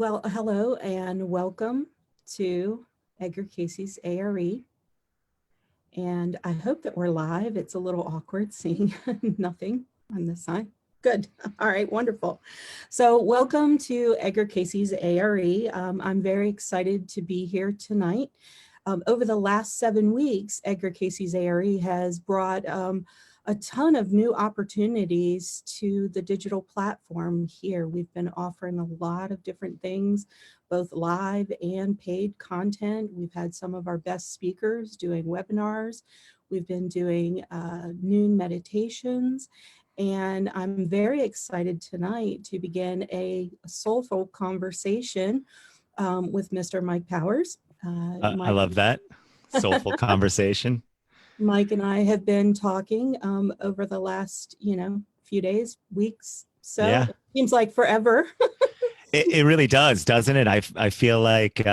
Well, hello and welcome to Edgar Casey's ARE. And I hope that we're live. It's a little awkward seeing nothing on this side. Good. All right, wonderful. So welcome to Edgar Casey's ARE. I'm very excited to be here tonight. Over the last 7 weeks, Edgar Casey's ARE has brought a ton of new opportunities to the digital platform here. We've been offering a lot of different things, both live and paid content. We've had some of our best speakers doing webinars. We've been doing noon meditations. And I'm very excited tonight to begin a soulful conversation with Mr. Mike Powers. I love that. Soulful conversation. Mike and I have been talking over the last, few days, weeks. So Yeah, it seems like forever. it really does, doesn't it? I feel like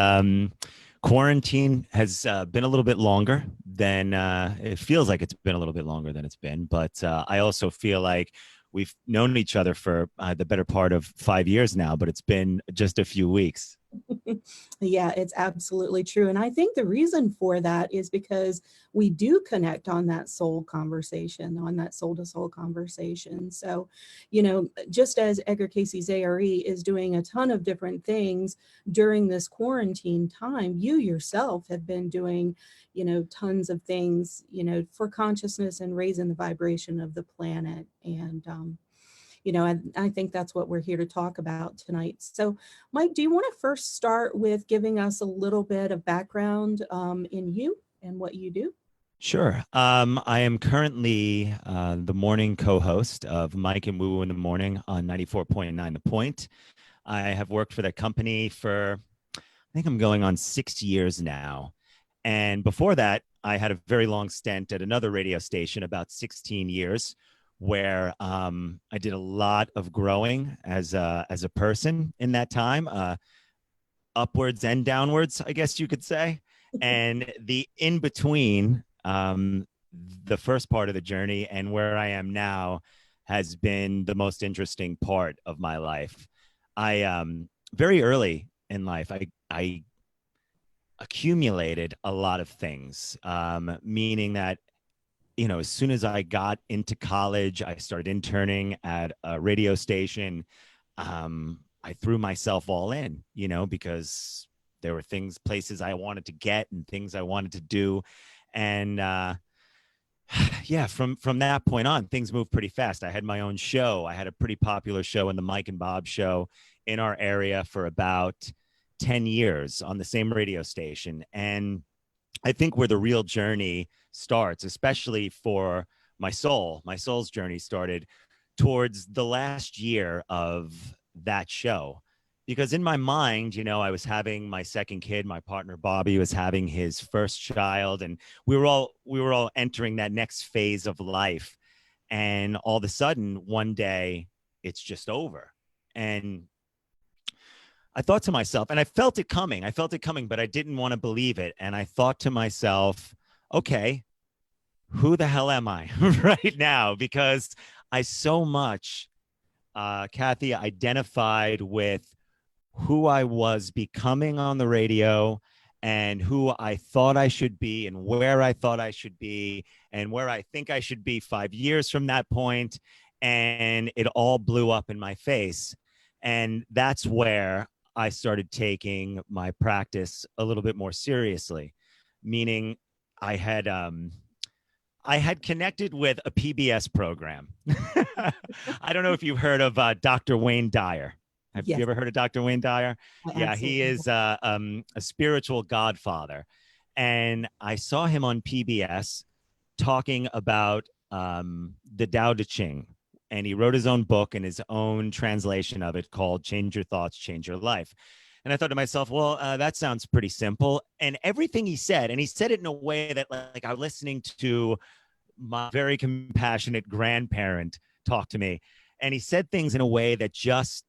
quarantine has been a little bit longer than it feels like it's been a little bit longer than it's been. But I also feel like we've known each other for the better part of 5 years now, but it's been just a few weeks. Yeah, it's absolutely true. And I think the reason for that is because we do connect on that soul conversation, on that soul to soul conversation. So, just as Edgar Casey's ARE is doing a ton of different things during this quarantine time, you yourself have been doing, tons of things, for consciousness and raising the vibration of the planet. And, I think that's what we're here to talk about tonight. So, Mike, do you want to first start with giving us a little bit of background in you and what you do? Sure. I am currently the morning co-host of Mike and Woo Woo in the Morning on 94.9 The Point. I have worked for that company for, I think I'm going on 6 years now. And before that, I had a very long stint at another radio station, about 16 years, where I did a lot of growing as a person in that time, upwards and downwards, I guess you could say. And the in between, the first part of the journey and where I am now has been the most interesting part of my life. I very early in life, I accumulated a lot of things, meaning that as soon as I got into college, I started interning at a radio station. I threw myself all in, because there were places I wanted to get and things I wanted to do. And yeah, from that point on, things moved pretty fast. I had my own show. I had a pretty popular show in the Mike and Bob show in our area for about 10 years on the same radio station. And I think where the real journey starts, especially for my soul, my soul's journey started towards the last year of that show. Because in my mind, I was having my second kid, my partner Bobby was having his first child, and we were all entering that next phase of life. And all of a sudden, one day, it's just over. And I thought to myself, and I felt it coming, but I didn't want to believe it. And I thought to myself, okay, who the hell am I right now? Because I so much, Kathy, identified with who I was becoming on the radio and who I thought I should be and where I thought I should be and where I think I should be 5 years from that point. And it all blew up in my face. And that's where I started taking my practice a little bit more seriously, meaning I had connected with a PBS program. I don't know if you've heard of Dr. Wayne Dyer. Have Yes, you ever heard of Dr. Wayne Dyer? Yeah, he absolutely. is a spiritual godfather. And I saw him on PBS talking about the Tao Te Ching. And he wrote his own book and his own translation of it called Change Your Thoughts, Change Your Life. And I thought to myself, well, that sounds pretty simple. And everything he said, and he said it in a way that like I was listening to my very compassionate grandparent talk to me. And he said things in a way that just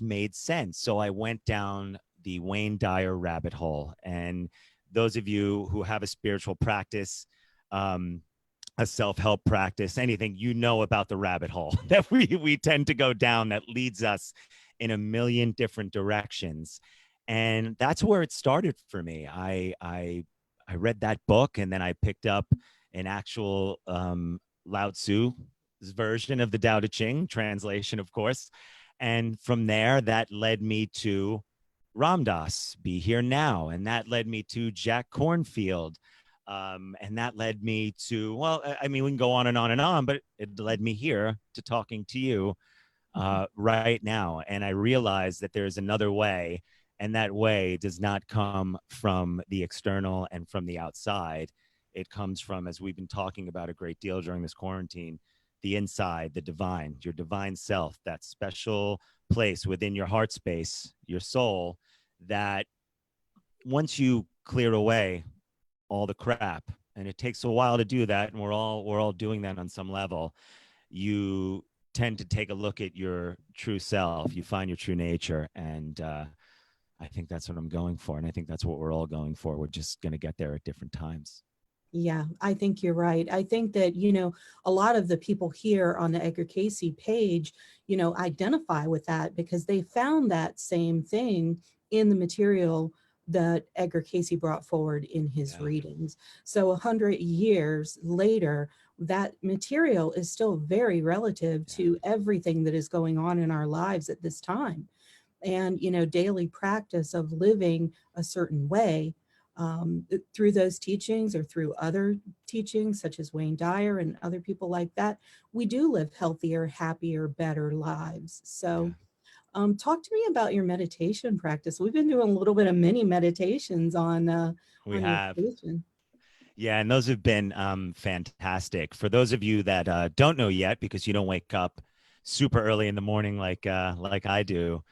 made sense. So I went down the Wayne Dyer rabbit hole. And those of you who have a spiritual practice, a self-help practice, anything, about the rabbit hole that we tend to go down that leads us in a million different directions. And that's where it started for me. I read that book, and then I picked up an actual Lao Tzu's version of the Tao Te Ching translation, of course. And from there, that led me to Ram Dass, Be Here Now. And that led me to Jack Cornfield. And that led me to, well, I mean, we can go on and on and on, but it led me here to talking to you right now. And I realized that there's another way, and that way does not come from the external and from the outside. It comes from, as we've been talking about a great deal during this quarantine, the inside, the divine, your divine self, that special place within your heart space, your soul, that once you clear away all the crap, and it takes a while to do that, and we're all doing that on some level, you tend to take a look at your true self. You find your true nature, and I think that's what I'm going for, and I think that's what we're all going for. We're just going to get there at different times. Yeah, I think you're right. I think that, a lot of the people here on the Edgar Casey page, identify with that because they found that same thing in the material that Edgar Casey brought forward in his Yeah, readings. So 100 years later, that material is still very relative yeah, to everything that is going on in our lives at this time. And daily practice of living a certain way, through those teachings or through other teachings such as Wayne Dyer and other people like that, we do live healthier, happier, better lives. So yeah. talk to me about your meditation practice. We've been doing a little bit of mini meditations We on your have. station. Yeah, and those have been fantastic. For those of you that don't know yet, because you don't wake up super early in the morning like I do,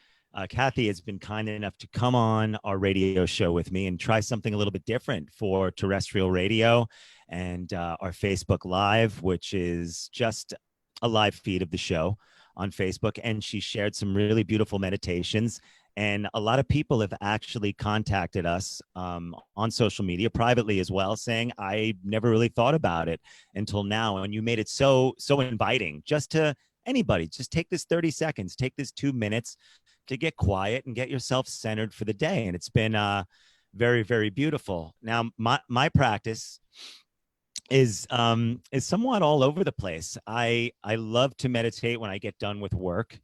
Kathy has been kind enough to come on our radio show with me and try something a little bit different for terrestrial radio and our Facebook Live, which is just a live feed of the show on Facebook. And she shared some really beautiful meditations, and a lot of people have actually contacted us on social media privately as well, saying, I never really thought about it until now. And you made it so inviting just to anybody. Just take this 30 seconds, take this 2 minutes to get quiet and get yourself centered for the day. And it's been very, very beautiful. Now, my practice is somewhat all over the place. I love to meditate when I get done with work.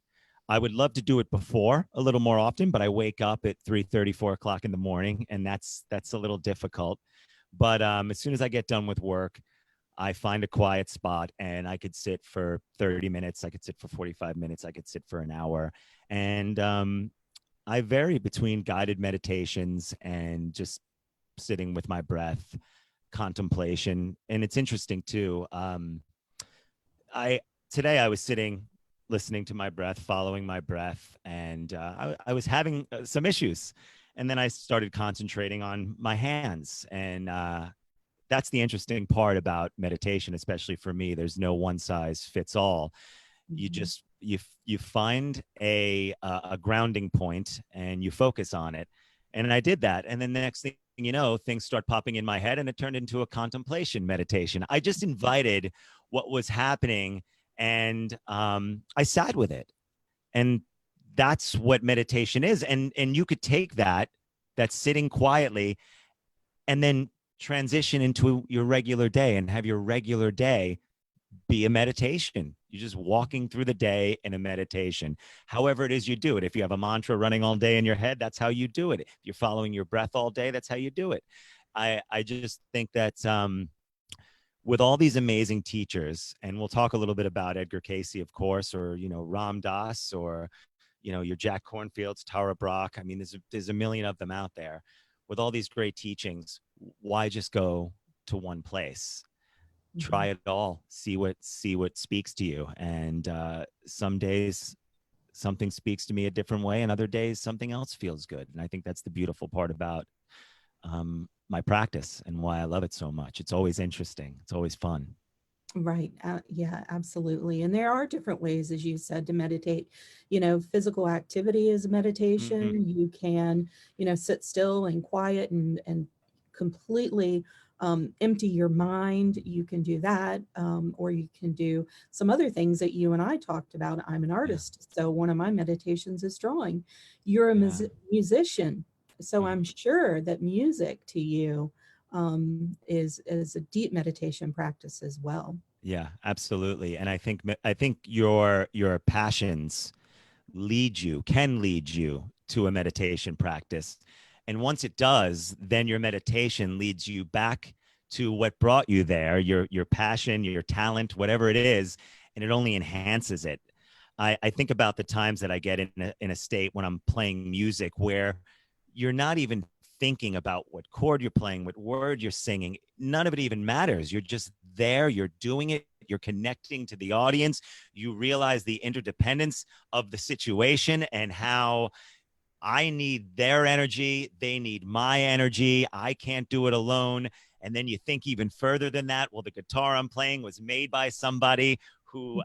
I would love to do it before a little more often, but I wake up at 3:30, 4 o'clock in the morning, and that's a little difficult. But as soon as I get done with work, I find a quiet spot, and I could sit for 30 minutes. I could sit for 45 minutes. I could sit for an hour. And I vary between guided meditations and just sitting with my breath, contemplation. And it's interesting too. I Today I was sitting, listening to my breath, following my breath, and I was having some issues. And then I started concentrating on my hands, and that's the interesting part about meditation, especially for me. There's no one size fits all. You Mhm. just you find a grounding point and you focus on it. And I did that, and then the next thing you know, things start popping in my head, and it turned into a contemplation meditation. I just invited what was happening, and I sat with it. And that's what meditation is. And you could take that sitting quietly, and then transition into your regular day and have your regular day be a meditation. You're just walking through the day in a meditation. However it is you do it. If you have a mantra running all day in your head, that's how you do it. If you're following your breath all day, that's how you do it. I just think that with all these amazing teachers, and we'll talk a little bit about Edgar Casey, of course, or Ram Dass, or your Jack Cornfields, Tara Brach. I mean, there's a million of them out there. With all these great teachings, why just go to one place? Try Mhm. it all, see what speaks to you. And some days something speaks to me a different way, and other days something else feels good. And I think that's the beautiful part about my practice and why I love it so much. It's always interesting, it's always fun. Right. Yeah, absolutely. And there are different ways, as you said, to meditate. Physical activity is a Mm-hmm. meditation. You can, sit still and quiet and completely empty your mind. You can do that, or you can do some other things that you and I talked about. I'm an Yeah. artist, so one of my meditations is drawing. You're a Yeah. musician, so Mhm. I'm sure that music to you is a deep meditation practice as well. Yeah, absolutely. And I think your passions can lead you to a meditation practice. And once it does, then your meditation leads you back to what brought you there, your passion, your talent, whatever it is, and it only enhances it. I think about the times that I get in a state when I'm playing music where you're not even thinking about what chord you're playing, what word you're singing. None of it even matters. You're just there, you're doing it, you're connecting to the audience. You realize the interdependence of the situation and how I need their energy. They need my energy. I can't do it alone. And then you think even further than that. Well, the guitar I'm playing was made by somebody who,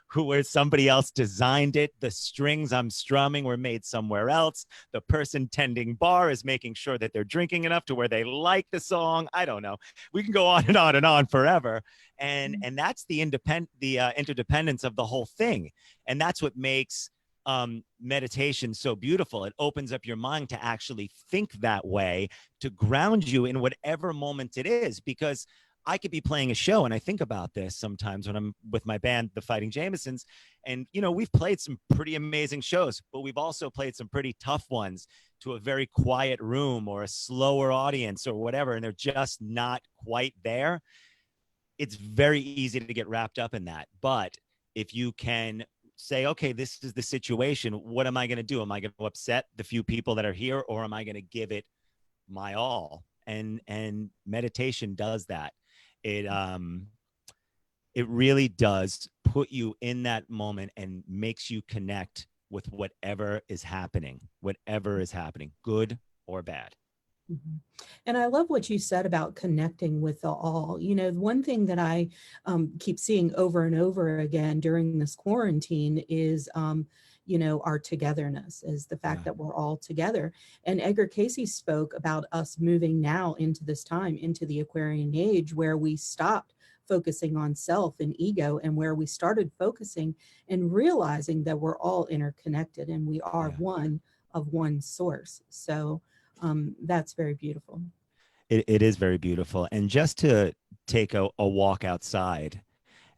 who was somebody else designed it. The strings I'm strumming were made somewhere else. The person tending bar is making sure that they're drinking enough to where they like the song. I don't know. We can go on and on and on forever. And that's the interdependence of the whole thing. And that's what makes meditation so beautiful. It opens up your mind to actually think that way, to ground you in whatever moment it is. Because I could be playing a show, and I think about this sometimes when I'm with my band, the Fighting Jamesons, and we've played some pretty amazing shows, but we've also played some pretty tough ones to a very quiet room or a slower audience or whatever, and they're just not quite there. It's very easy to get wrapped up in that. But if you can say, okay, this is the situation, what am I going to do? Am I going to upset the few people that are here, or am I going to give it my all? And meditation does that. It really does put you in that moment and makes you connect with whatever is happening, good or bad. Mhm. And I love what you said about connecting with the all. One thing that I keep seeing over and over again during this quarantine is, our togetherness, is the fact Yeah. that we're all together. And Edgar Casey spoke about us moving now into this time, into the Aquarian age, where we stopped focusing on self and ego, and where we started focusing and realizing that we're all interconnected and we are Yeah. one of one source. So, that's very beautiful. It is very beautiful. And just to take a walk outside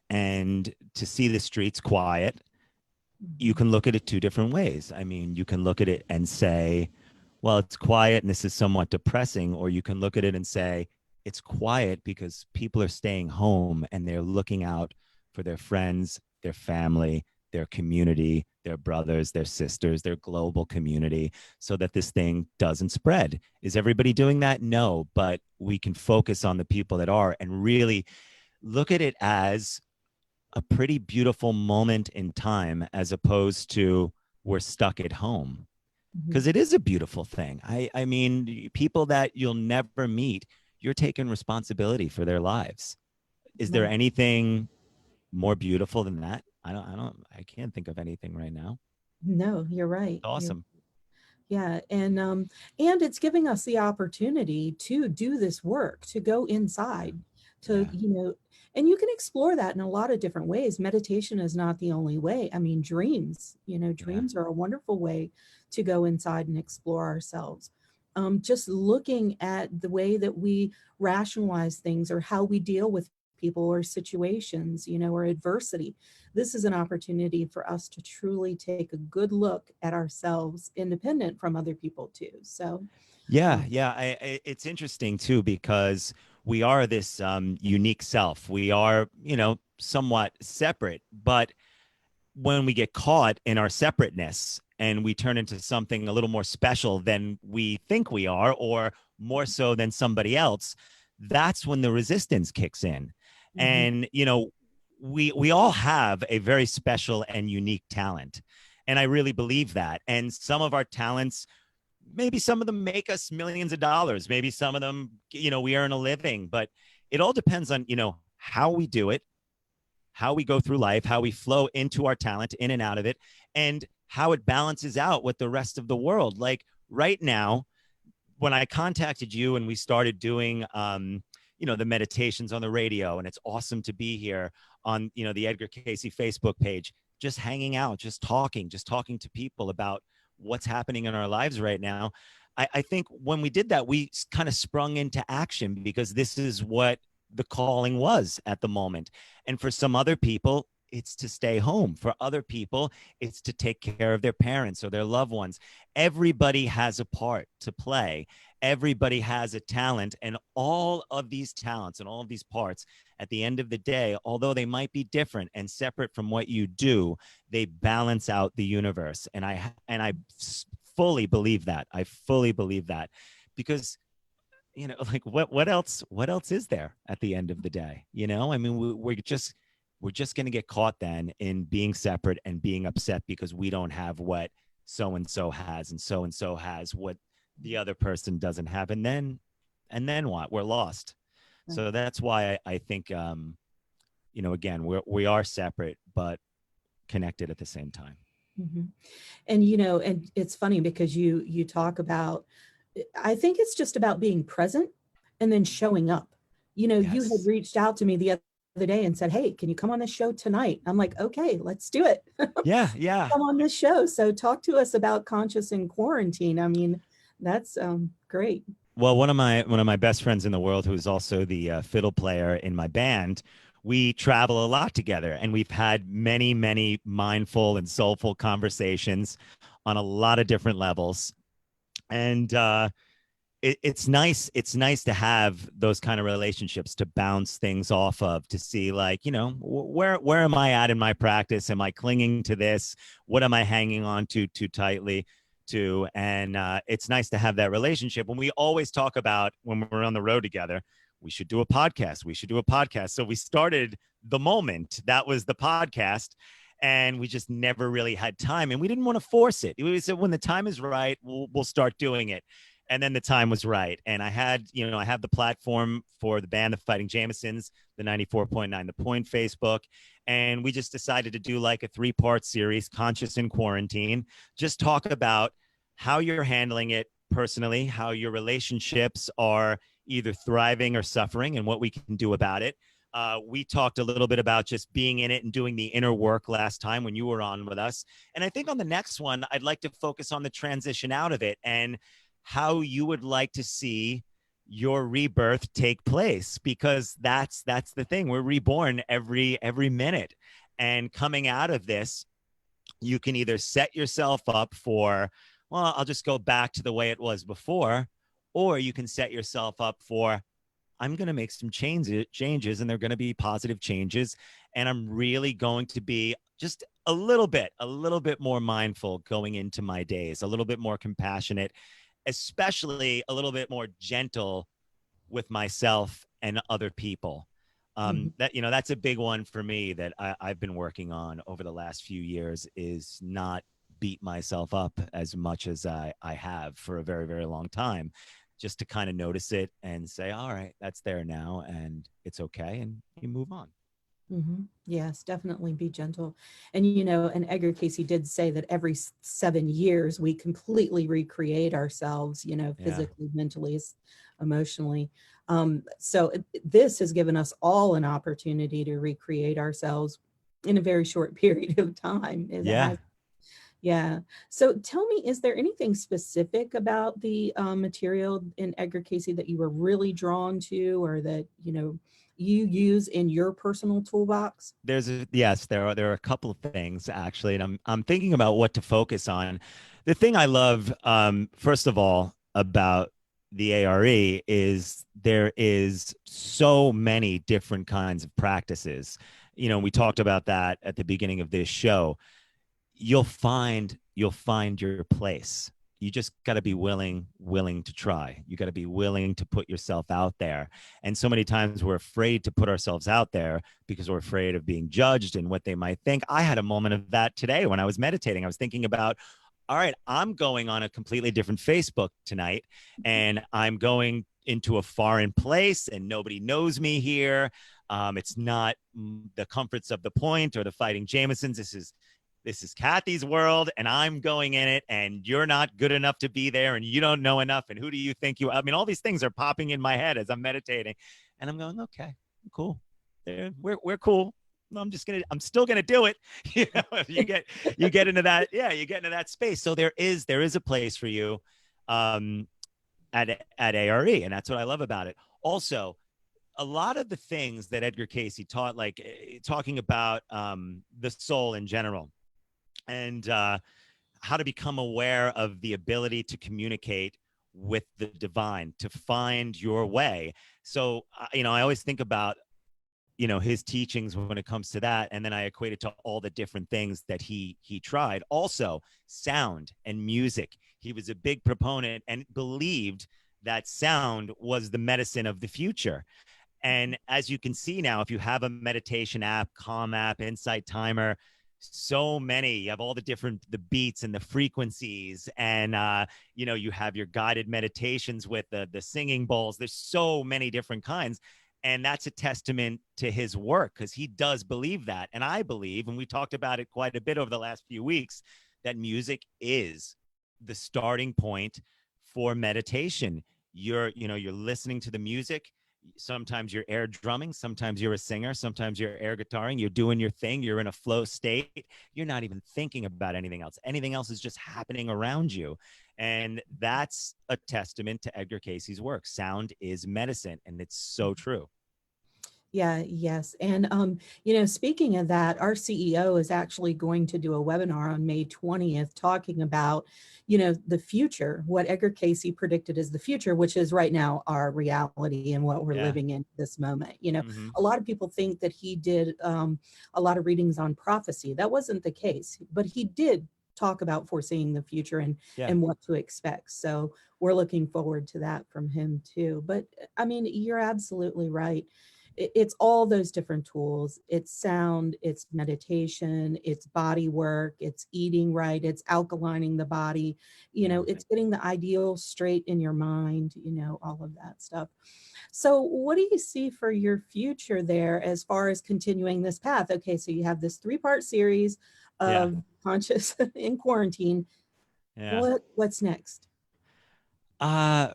and to see the streets quiet, you Mhm. can look at it two different ways. I mean, you can look at it and say, well, it's quiet and this is somewhat depressing. Or you can look at it and say, it's quiet because people are staying home and they're looking out for their friends, their family, their community, their brothers, their sisters, their global community, so that this thing doesn't spread. Is everybody doing that? No, but we can focus on the people that are and really look at it as a pretty beautiful moment in time as opposed to we're stuck at home, Mhm. because it is a beautiful thing. I mean, people that you'll never meet, you're taking responsibility for their lives. Is there Right. anything more beautiful than that? I can't think of anything right now. No, you're right. It's awesome. Yeah, and it's giving us the opportunity to do this work, to go Yeah. inside, to, Yeah. and you can explore that in a lot of different ways. Meditation is not the only way. I mean, Yeah. dreams are a wonderful way to go inside and explore ourselves. Just looking at the way that we rationalize things or how we deal with people or situations, or adversity. This is an opportunity for us to truly take a good look at ourselves, independent from other people too. So, Yeah, um, yeah. It's interesting too because we are this unique self. We are, somewhat separate, but when we get caught in our separateness and we turn into something a little more special than we think we are, or more so than somebody else, that's when the resistance kicks in. mhm, And we all have a very special and unique talent, and I really believe that. And some of our talents, maybe some of them make us millions of dollars, maybe some of them, we earn a living, but it all depends on how we do it, how we go through life, how we flow into our talent, in and out of it, and how it balances out with the rest of the world. Like right now, when I contacted you and we started doing, the meditations on the radio, and it's awesome to be here on, the Edgar Casey Facebook page, just hanging out, just talking to people about what's happening in our lives right now. I think when we did that, we kind of sprung into action because this is what the calling was at the moment. And for some other people, it's to stay home. For other people, it's to take care of their parents or their loved ones. Everybody has a part to play. Everybody has a talent. And all of these talents and all of these parts, at the end of the day, although they might be different and separate from what you do, they balance out the universe. And I fully believe that. I fully believe that because like what else is there at the end of the day? I mean, we're just going to get caught then in being separate and being upset because we don't have what so and so has, and so has what the other person doesn't have, and then what? We're lost. Right. So that's why I think again, we are separate but connected at the same time. Mhm. And and it's funny because you talk about, I think it's just about being present and then showing up. You had Yes. reached out to me the other day and said, "Hey, can you come on this show tonight?" I'm like, "Okay, let's do it." Yeah, yeah. Come on this show. So talk to us about conscious in quarantine. I mean, that's great. Well, one of my best friends in the world, who is also the fiddle player in my band, we travel a lot together, and we've had many, many mindful and soulful conversations on a lot of different levels. And it's nice. It's nice to have those kind of relationships to bounce things off of, to see, like, where am I at in my practice? Am I clinging to this? What am I hanging on to too tightly to? And it's nice to have that relationship. When we always talk about, when we're on the road together, we should do a podcast. We should do a podcast. So we started the moment that was the podcast. And we just never really had time, and we didn't want to force it. We said, when the time is right, we'll start doing it. And then the time was right, and I have the platform for the band, the Fighting Jamesons, the 94.9 The Point Facebook, and we just decided to do like a 3-part series, Conscious in Quarantine. Just talk about how you're handling it personally, how your relationships are either thriving or suffering, and what we can do about it. We talked a little bit about just being in it and doing the inner work last time when you were on with us. And I think on the next one, I'd like to focus on the transition out of it and how you would like to see your rebirth take place, because that's the thing. We're reborn every minute. And coming out of this, you can either set yourself up for, well, I'll just go back to the way it was before, or you can set yourself up for, I'm going to make some changes, and they're going to be positive changes. And I'm really going to be just a little bit more mindful going into my days, a little bit more compassionate, especially a little bit more gentle with myself and other people. Mhm. That's a big one for me that I've been working on over the last few years, is not beat myself up as much as I have for a very, very long time, just to kind of notice it and say, all right, that's there now and it's okay. And you move on. Yes, definitely be gentle. And and Edgar Casey did say that every 7 years we completely recreate ourselves, Yeah. physically, mentally, emotionally. So this has given us all an opportunity to recreate ourselves in a very short period of time. It Yeah. has. Yeah. So tell me, is there anything specific about the material in Edgar Casey that you were really drawn to, or that, you use in your personal toolbox? Yes, there are a couple of things actually, and I'm thinking about what to focus on. The thing I love, first of all, about the ARE is there is so many different kinds of practices. We talked about that at the beginning of this show. You'll find your place. You just got to be willing to try. You got to be willing to put yourself out there. And so many times we're afraid to put ourselves out there because we're afraid of being judged and what they might think. I had a moment of that today when I was meditating. I was thinking about, all right, I'm going on a completely different Facebook tonight, and I'm going into a foreign place and nobody knows me here. It's not the comforts of the Point or the Fighting Jamesons. This is this is Kathy's world and I'm going in it, and you're not good enough to be there, and you don't know enough, and who do you think you, I mean, all these things are popping in my head as I'm meditating, and I'm going, okay, cool. We're cool. I'm still gonna do it. You know, if you get into that, yeah, you get into that space. So there is a place for you um at ARE, and that's what I love about it. Also, a lot of the things that Edgar Casey taught, like talking about the soul in general, and how to become aware of the ability to communicate with the divine, to find your way. So, I always think about his teachings when it comes to that, and then I equate it to all the different things that he tried. Also, sound and music. He was a big proponent and believed that sound was the medicine of the future. And as you can see now, if you have a meditation app, Calm app, Insight Timer, so many, you have all the beats and the frequencies, and you have your guided meditations with the singing bowls. There's so many different kinds, and that's a testament to his work, because he does believe that, and I believe, and we talked about it quite a bit over the last few weeks, that music is the starting point for meditation. You're listening to the music. Sometimes you're air drumming, sometimes you're a singer, sometimes you're air guitaring, you're doing your thing, you're in a flow state, you're not even thinking about anything else is just happening around you. And that's a testament to Edgar Casey's work. Sound is medicine, and it's so true. Yeah, yes. And speaking of that, our CEO is actually going to do a webinar on May 20th talking about, the future, what Edgar Casey predicted as the future, which is right now our reality and what we're Yeah. living in this moment. Mm-hmm. A lot of people think that he did a lot of readings on prophecy. That wasn't the case, but he did talk about foreseeing the future and Yeah. and what to expect. So we're looking forward to that from him too. But I mean, you're absolutely right. It's all those different tools. It's sound, it's meditation, it's body work, it's eating right, it's alkalining the body, Yeah. it's getting the ideal straight in your mind, all of that stuff. So what do you see for your future there as far as continuing this path? Okay, so you have this three-part series Yeah. of conscious in quarantine. Yeah. What's next? I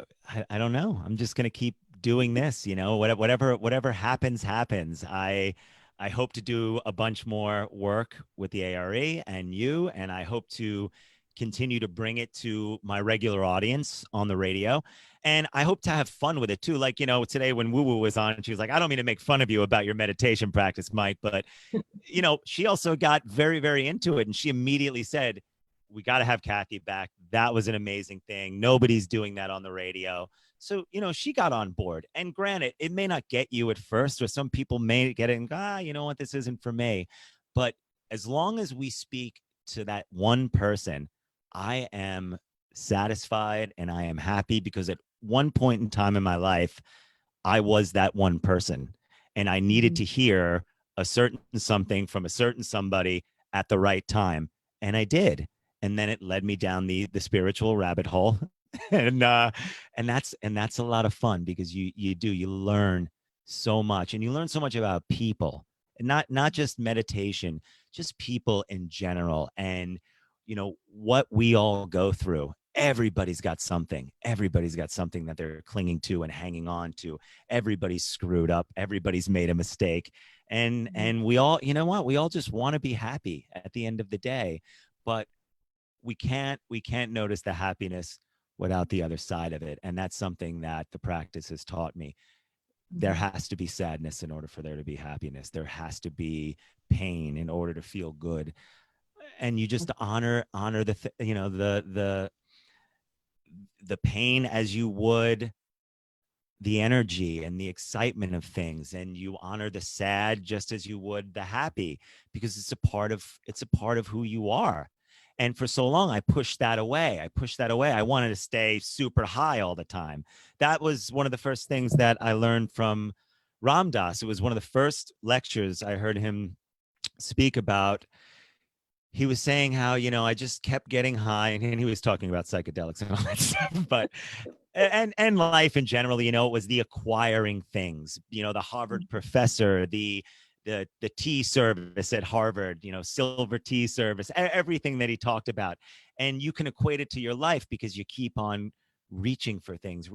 don't know. I'm just gonna keep doing this. Whatever happens, happens. I hope to do a bunch more work with the ARE and you, and I hope to continue to bring it to my regular audience on the radio. And I hope to have fun with it too. Like, today when Woo Woo was on, she was like, I don't mean to make fun of you about your meditation practice, Mike, but she also got very, very into it. And she immediately said, we got to have Kathy back. That was an amazing thing. Nobody's doing that on the radio. So, she got on board. And granted, it may not get you at first, or some people may get it and go, you know what, this isn't for me. But as long as we speak to that one person, I am satisfied and I am happy, because at one point in time in my life, I was that one person, and I needed Mhm. to hear a certain something from a certain somebody at the right time, and I did. And then it led me down the spiritual rabbit hole, and that's a lot of fun, because you learn so much, and you learn so much about people, and not just meditation, just people in general, and what we all go through. Everybody's got something that they're clinging to and hanging on to. Everybody's screwed up, everybody's made a mistake, and we all, we all just want to be happy at the end of the day. But we can't notice the happiness without the other side of it, and that's something that the practice has taught me. There Mhm. has to be sadness in order for there to be happiness. There has to be pain in order to feel good, and you just honor the pain as you would the energy and the excitement of things, and you honor the sad just as you would the happy, because it's a part of who you are. And for so long, I pushed that away. I wanted to stay super high all the time. That was one of the first things that I learned from Ram Dass. It was one of the first lectures I heard him speak about. He was saying how, I just kept getting high, and he was talking about psychedelics and all that stuff, but and life in general. It was the acquiring things, the Harvard professor, the the tea service at Harvard, silver tea service, everything that he talked about. And you can equate it to your life because you keep on reaching for things,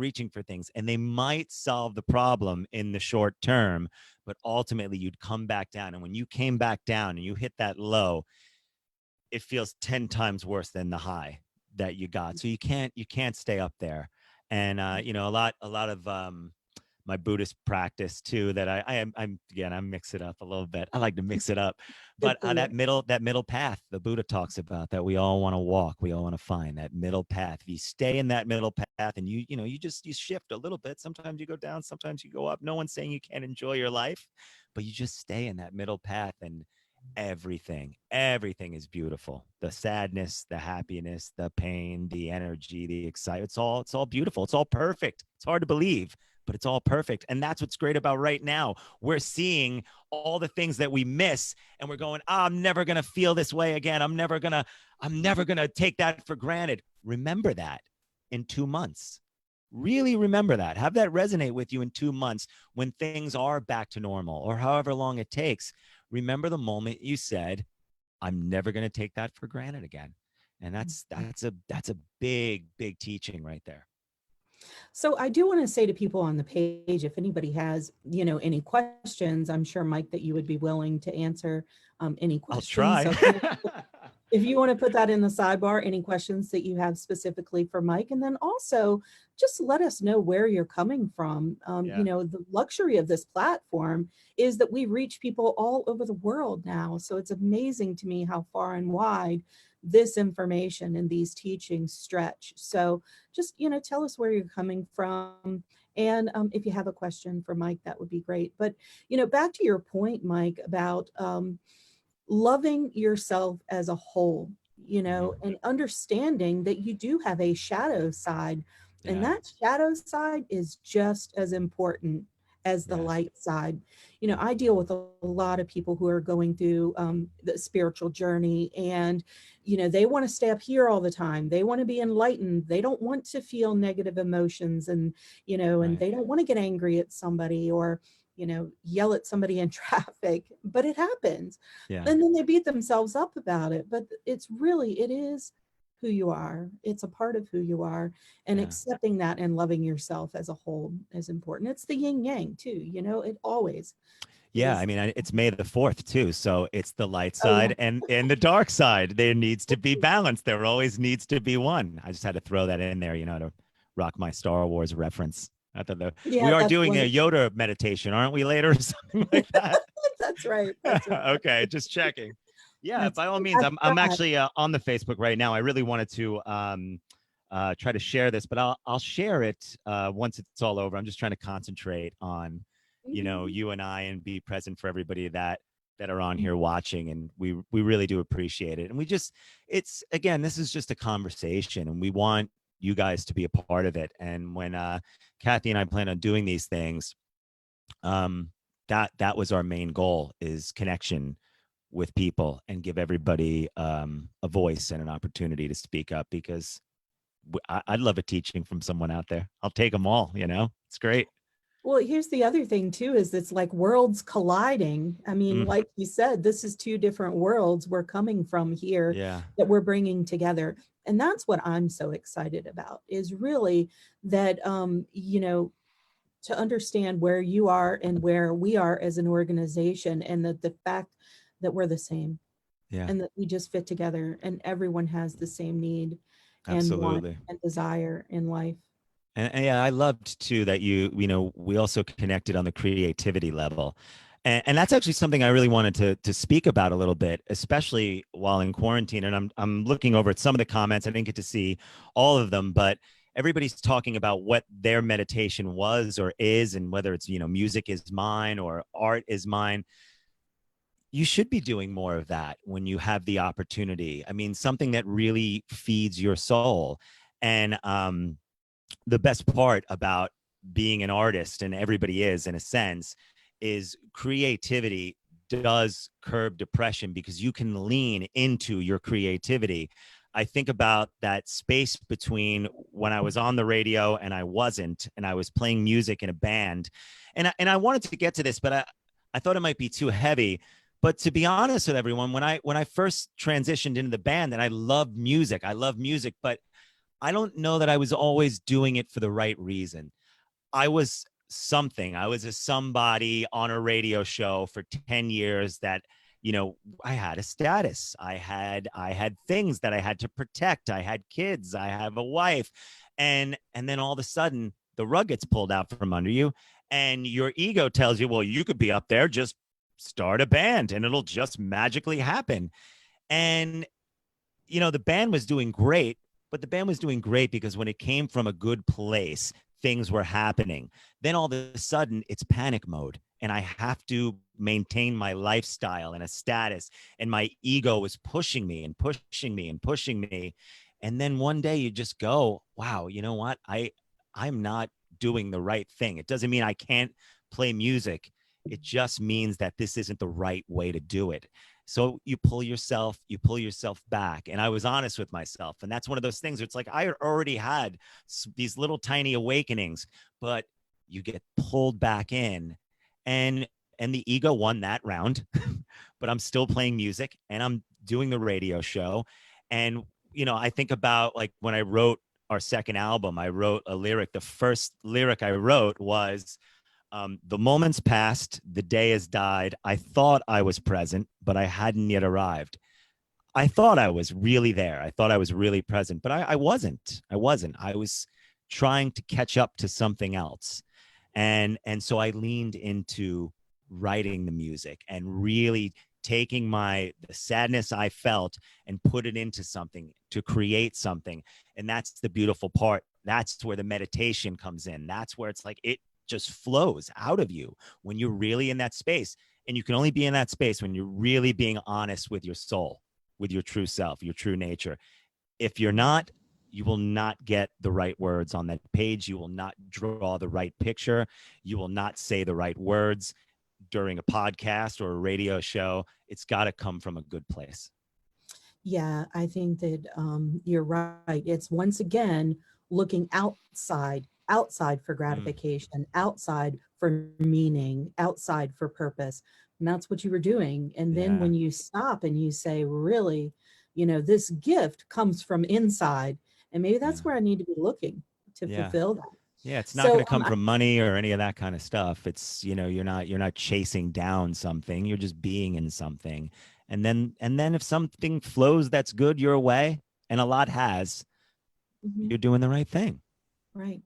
and they might solve the problem in the short term, but ultimately you'd come back down. And when you came back down and you hit that low, it feels 10 times worse than the high that you got. So you can't stay up there. And a lot of my Buddhist practice too, that I mix it up a little bit. I like to mix it up, but Good for that you. middle path the Buddha talks about, that we all want to walk, we all want to find that middle path. If you stay in that middle path and you shift a little bit, sometimes you go down, sometimes you go up. No one's saying you can't enjoy your life, but you just stay in that middle path, and everything is beautiful. The sadness, the happiness, the pain, the energy, the excitement, it's all beautiful. It's all perfect. It's hard to believe, but it's all perfect. And that's what's great about right now. We're seeing all the things that we miss, and we're going, I'm never going to feel this way again. I'm never going to take that for granted. Remember that in 2 months. Really remember that. Have that resonate with you in 2 months when things are back to normal, or however long it takes. Remember the moment you said, I'm never going to take that for granted again. And that's a big teaching right there. So I do want to say to people on the page, if anybody has, any questions, I'm sure, Mike, that you would be willing to answer any I'll questions. try. So if you want to put that in the sidebar, any questions that you have specifically for Mike, and then also just let us know where you're coming from. Yeah. The luxury of this platform is that we reach people all over the world now. So it's amazing to me how far and wide this information and these teachings stretch. So just, tell us where you're coming from. And if you have a question for Mike, that would be great. But, back to your point, Mike, about loving yourself as a whole, Mm-hmm. and understanding that you do have a shadow side. And Yeah. that shadow side is just as important as the Yes. light side. I deal with a lot of people who are going through the spiritual journey, and, they want to stay up here all the time. They want to be enlightened. They don't want to feel negative emotions, and, and Right. they don't want to get angry at somebody, or, yell at somebody in traffic, but it happens. Yeah. And then they beat themselves up about it. But it is who you are. It's a part of who you are. And Yeah. accepting that and loving yourself as a whole is important. It's the yin yang too, it always Yeah, is. I mean, it's May the 4th too, so it's the light Oh yeah. side and the dark side. There needs to be balance. There always needs to be one. I just had to throw that in there, to rock my Star Wars reference. I thought we Yeah, are that's doing a wonderful. Yoda meditation, aren't we, later, or something like that? That's right. That's right. Okay, just checking. Yeah, That's by all right. means, I I'm forgot. actually on the Facebook right now. I really wanted to try to share this, but I'll share it once it's all over. I'm just trying to concentrate on, Mhm. you and I, and be present for everybody that are on here watching, and we really do appreciate it. And it's, again, this is just a conversation, and we want you guys to be a part of it. And when Kathy and I plan on doing these things, um, that was our main goal, is connection with people, and give everybody a voice and an opportunity to speak up, because I'd love a teaching from someone out there. I'll take them all. It's great. Well, here's the other thing too, is it's like worlds colliding. I mean, Mm, like you said, this is two different worlds we're coming from here yeah, that we're bringing together. And that's what I'm so excited about, is really that, to understand where you are and where we are as an organization, and that the fact that we're the same, yeah, and that we just fit together, and everyone has the same need and want absolutely. and desire in life. And yeah, I loved too that we also connected on the creativity level. And that's actually something I really wanted to speak about a little bit, especially while in quarantine. And I'm looking over at some of the comments. I didn't get to see all of them, but everybody's talking about what their meditation was or is, and whether it's, music is mine or art is mine. You should be doing more of that when you have the opportunity. I mean, something that really feeds your soul. And the best part about being an artist, and everybody is in a sense, is creativity does curb depression, because you can lean into your creativity. I think about that space between when I was on the radio and I wasn't, and I was playing music in a band. And I wanted to get to this, but I thought it might be too heavy. But to be honest with everyone, when I first transitioned into the band, and I love music, but I don't know that I was always doing it for the right reason. I was something. I was a somebody on a radio show for 10 years that, I had a status. I had things that I had to protect. I had kids, I have a wife. And then all of a sudden the rug gets pulled out from under you and your ego tells you, well, you could be up there, just start a band and it'll just magically happen. And the band was doing great, but the band was doing great because when it came from a good place, things were happening. Then all of a sudden, it's panic mode, and I have to maintain my lifestyle and a status. And my ego was pushing me and pushing me and pushing me. And then one day you just go, wow, you know what? I'm not doing the right thing. It doesn't mean I can't play music. It just means that this isn't the right way to do it. So you pull yourself back. And I was honest with myself. And that's one of those things where it's like I already had these little tiny awakenings, but you get pulled back in. And the ego won that round, but I'm still playing music and I'm doing the radio show. And I think about like when I wrote our second album, I wrote a lyric. The first lyric I wrote was, the moment's passed, the day has died. I thought I was present, but I hadn't yet arrived. I thought I was really there. I thought I was really present, but I wasn't. I wasn't. I was trying to catch up to something else. And so I leaned into writing the music and really taking the sadness I felt and put it into something to create something. And that's the beautiful part. That's where the meditation comes in. That's where it's like it just flows out of you when you're really in that space. And you can only be in that space when you're really being honest with your soul, with your true self, your true nature. If you're not, you will not get the right words on that page. You will not draw the right picture. You will not say the right words during a podcast or a radio show. It's got to come from a good place. Yeah, I think that you're right. It's once again looking outside for Mm, gratification, outside for meaning, outside for purpose. And that's what you were doing. And then yeah. when you stop and you say, really, this gift comes from inside, and maybe that's Yeah. where I need to be looking to Yeah. fulfill that. Yeah, it's not going So to come from money or any of that kind of stuff. It's, you're not chasing down something. You're just being in something. And then if something flows that's good your way, and a lot has, mhm. you're doing the right thing. Right.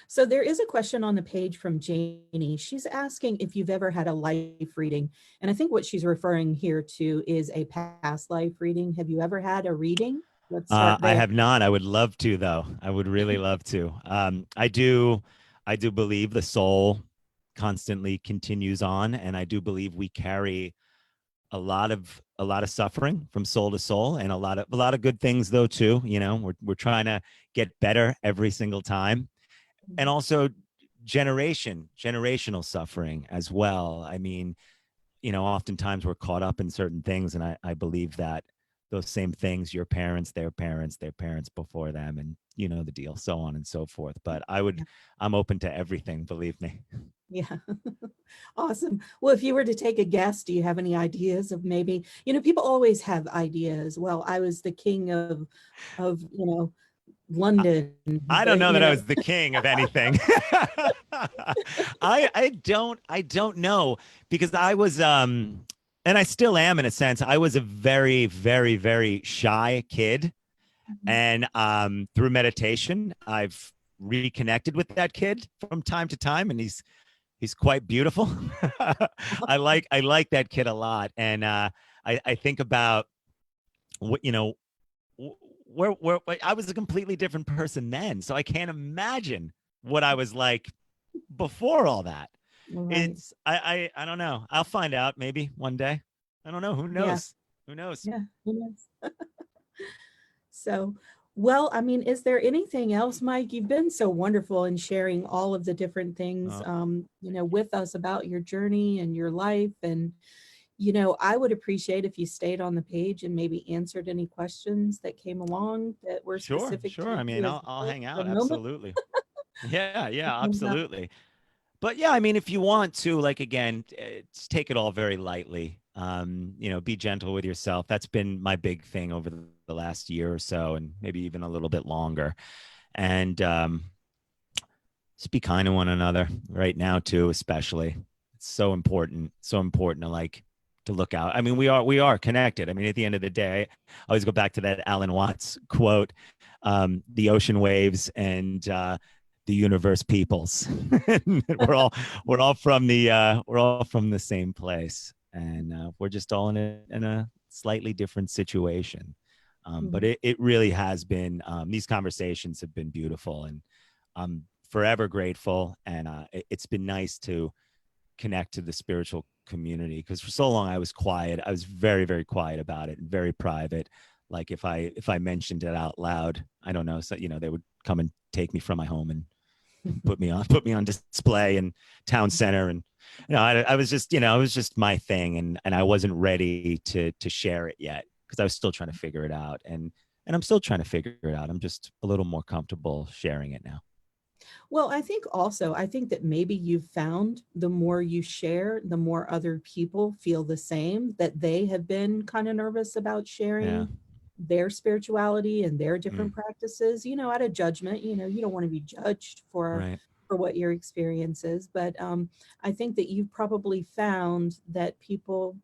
So there is a question on the page from Janie. She's asking if you've ever had a life reading. And I think what she's referring here to is a past life reading. Have you ever had a reading? Let's start I there. have not. I would love to, though. I would really love to. I do. I do believe the soul constantly continues on, and I do believe we carry a lot of suffering from soul to soul, and a lot of good things though too. We're trying to get better every single time, and Mhm. also generational suffering as well. I mean, oftentimes we're caught up in certain things, and I believe that those same things, your parents, their parents before them, and the deal, so on and so forth. But Yeah. I'm open to everything, believe me. Yeah. Awesome. Well, if you were to take a guess, do you have any ideas of maybe, people always have ideas. Well, I was the king of, London, I don't but know that I was the king of anything. I don't know, because I was and I still am in a sense. I was a very, very, very shy kid. Mhm. And through meditation, I've reconnected with that kid from time to time, and he's quite beautiful. I like that kid a lot. And I think about what where I was a completely different person then. So I can't imagine what I was like before all that. Right. I don't know. I'll find out maybe one day. I don't know. Who Yeah. knows? Who knows? Yeah. Who knows? So, well, I mean, is there anything else, Mike? You've been so wonderful in sharing all of the different things, Uh, with us about your journey and your life. And, I would appreciate if you stayed on the page and maybe answered any questions that came along that were sure, specific sure. to I mean, you as I'll well hang for out. the moment. Absolutely. Yeah, yeah, And, absolutely. But yeah, I mean, if you want to, like, again, take it all very lightly. Be gentle with yourself. That's been my big thing over the last year or so, and maybe even a little bit longer. And just be kind to one another right now too, especially. It's so important, so important to look out. I mean, we are connected. I mean, at the end of the day, I always go back to that Alan Watts quote: "The ocean waves and the universe peoples." we're all from the same place, and we're just all in a slightly different situation. But Mhm. it really has been, these conversations have been beautiful, and I'm forever grateful. And it's been nice to connect to the spiritual community, because for so long I was quiet. I was very, very quiet about it and very private. Like if I mentioned it out loud, I don't know, so they would come and take me from my home and put me on display in town center. And I was just, it was just my thing, and I wasn't ready to share it yet, because I was still trying to figure it out. And I'm still trying to figure it out. I'm just a little more comfortable sharing it now. Well, I think that maybe you've found the more you share, the more other people feel the same, that they have been kind of nervous about Yeah. sharing their spirituality and their Mm, different practices, out of judgment. You don't want to be judged right. for what your experience is. But I think that you've probably found that people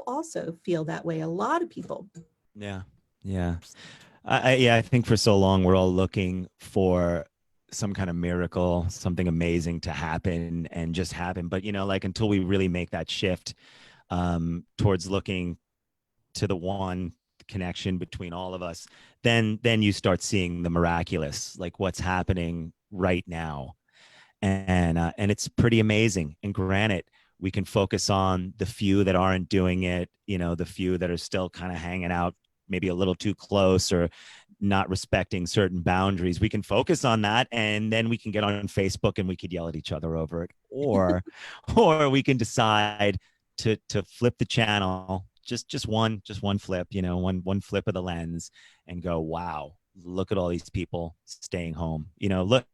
also feel that way. A lot of people. Yeah. Yeah. I think for so long we're all looking for some kind of miracle, something amazing to happen and just happen. But like, until we really make that shift, towards looking to the one connection between all of us, then you start seeing the miraculous, like what's happening right now. And it's pretty amazing. And granted, we can focus on the few that aren't doing it, the few that are still kind of hanging out maybe a little too close, or not respecting certain boundaries. We can focus on that, and then we can get on Facebook and we could yell at each other over it. Or we can decide to flip the channel, just one flip, one flip of the lens, and go, wow, look at all these people staying home. Look,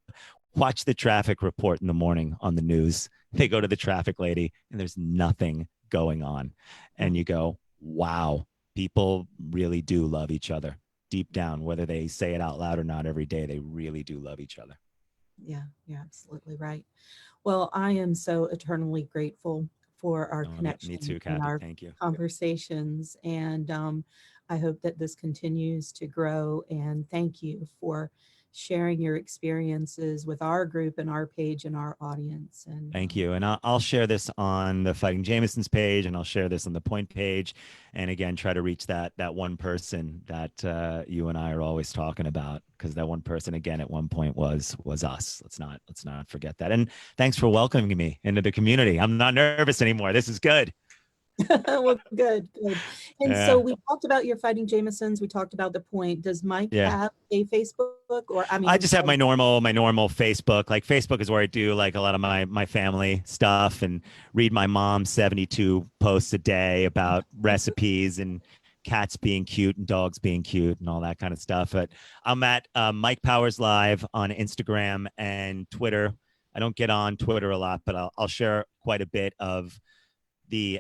watch the traffic report in the morning on the news. They go to the traffic lady and there's nothing going on. Yeah. And you go, wow, people really do love each other deep down, whether they say it out loud or not every day. They really do love each other. Yeah, you're absolutely right. Well, I am so eternally grateful for our Oh, me connection too, and Kathy. our Thank you. conversations. And I hope that this continues to grow. And thank you for sharing your experiences with our group and our page and our audience. And Thank you. And I'll share this on the Fighting Jameson's page, and I'll share this on the Point page. And again, try to reach that one person that you and I are always talking about, because that one person, again, at one point was us. Let's not forget that. And thanks for welcoming me into the community. I'm not nervous anymore. This is good. well, good, good. And so Yeah. we talked about your Fighting Jamesons. We talked about the point. Does Mike Yeah. have a Facebook, or I mean, I I'm just have sorry. my normal Facebook. Like, Facebook is where I do like a lot of my family stuff, and read my mom's 72 posts a day about recipes and cats being cute and dogs being cute and all that kind of stuff. But I'm at Mike Powers Live on Instagram and Twitter. I don't get on Twitter a lot, but I'll share quite a bit of the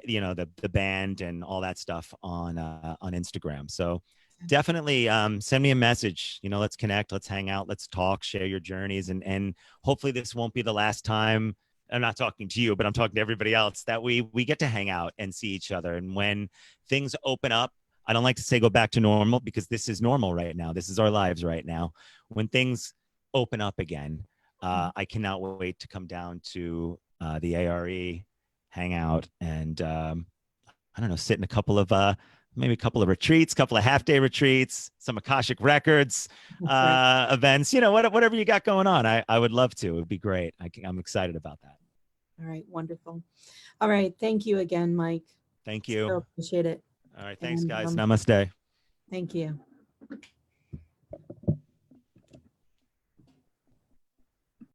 band and all that stuff on Instagram. So definitely, send me a message. Let's connect, let's hang out, let's talk, share your journeys, and hopefully this won't be the last time. I'm not talking to you, but I'm talking to everybody else, that we get to hang out and see each other. And when things open up, I don't like to say go back to normal, because this is normal right now. This is our lives right now. When things open up again, I cannot wait to come down to the ARE, hang out, and I don't know, sit in a couple of maybe a couple of retreats, couple of half-day retreats, some Akashic Records That's right. events. Whatever you got going on, I would love to. It would be great. I'm excited about that. All right, wonderful. All right, thank you again, Mike. Thank you. So appreciate it. All right, thanks, And guys. Namaste. thank you.